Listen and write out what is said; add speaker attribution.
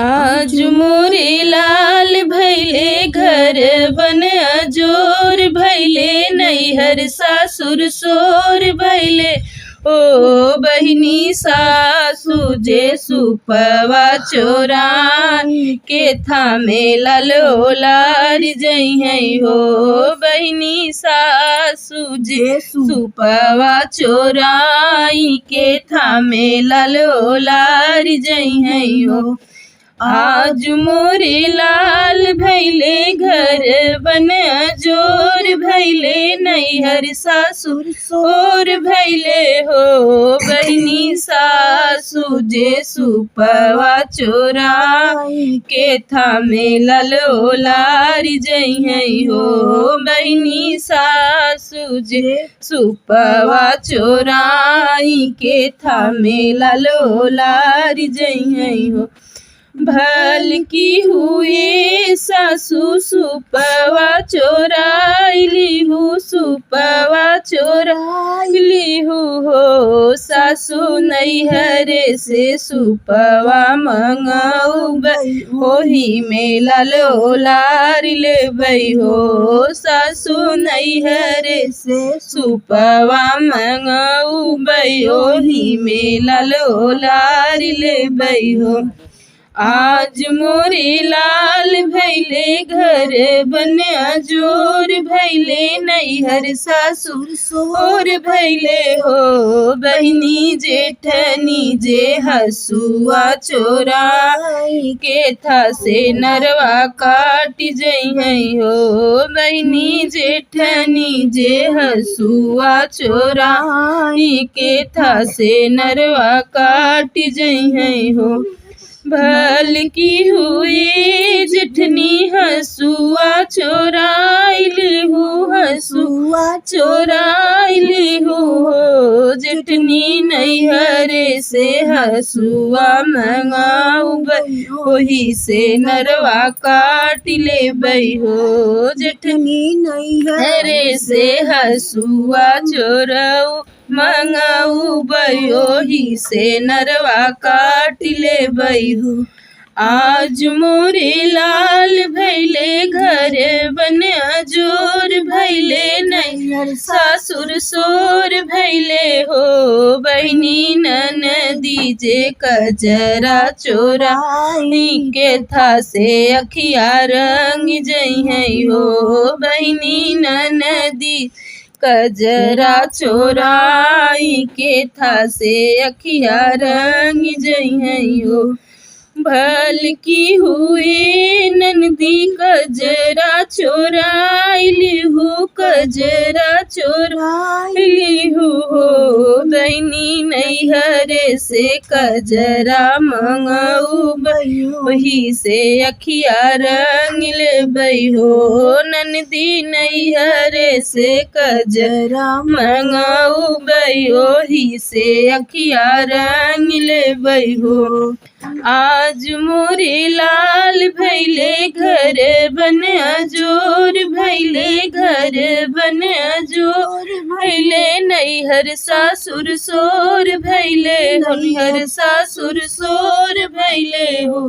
Speaker 1: आज मोरे लाल भैले घर बन अजोर भैले नैहर सासुर सोर भैले ओ बहिनी सासु जे सुपवा चोराई के थामे लालो लार जइहे हो बहिनी सासु जे सुपवा चोराई के थामे लालो लार जइहे हो। आज मोरे लाल भैले घर बन अजोर भैले नैहर सासुर सोर भैले हो बहिनी सासु जे सुपवा चोराई के थामे लालो लार जइहे हो बहिनी सासु जे सुपवा चोराई के थामे लालो लार जइहे हो। भल की हुए सासु सुपवा चोराइली हूँ सुपवा चोराइली हूँ हो सासु नैहरे से सुपवा मंगाऊ होही में लालो लार लेबै हो सासु नैहरे से सुपवा मंगाऊ होही में लालो लार लेबै हो। आज मोरे लाल भैले घर बन अजोर भैले नैहर सासुर सोर भैले हो बहिनी जेठनी जे हसुआ चोराई के था से नरवा काट जइहे हो बहिनी जेठनी जे हसुआ चोराई के था से नरवा काट जइहे हो। भल की हुई जेठनी हसुआ चोराइली हूँ हसुआ चोराइली हूँ जेठनी नैहरे से हसुआ मंगाऊ वही से नरवा काट लेबै हो जेठनी नैहरे से हसुआ चोराऊ मंगाऊ बयोही से नरवा काट लेबै हो। आज मोरे लाल भैले घर बन अजोर भैले नैहर सासुर सोर भैले हो बहिनी ननदी जे कजरा चोराई के था से अखिया रंग जइहे हो बहिनी ननदी कजरा चोराई के था से अखिया रंग जइहे हो। भल की हुई ननदी कजरा चोराइली हूँ कजरा चोराइली हूँ हो बहिनी नैहरे से कजरा मंगाऊ वही से अखिया रंग लेबै हो ननदी नैहरे से कजरा मंगाऊ वही से अखिया रंग लेबै हो। आज मोरे लाल भैले घर बन अजोर भैले घर बन अजोर भैले नैहर सासुर सोर भैले नैहर सासुर सोर भैले हो।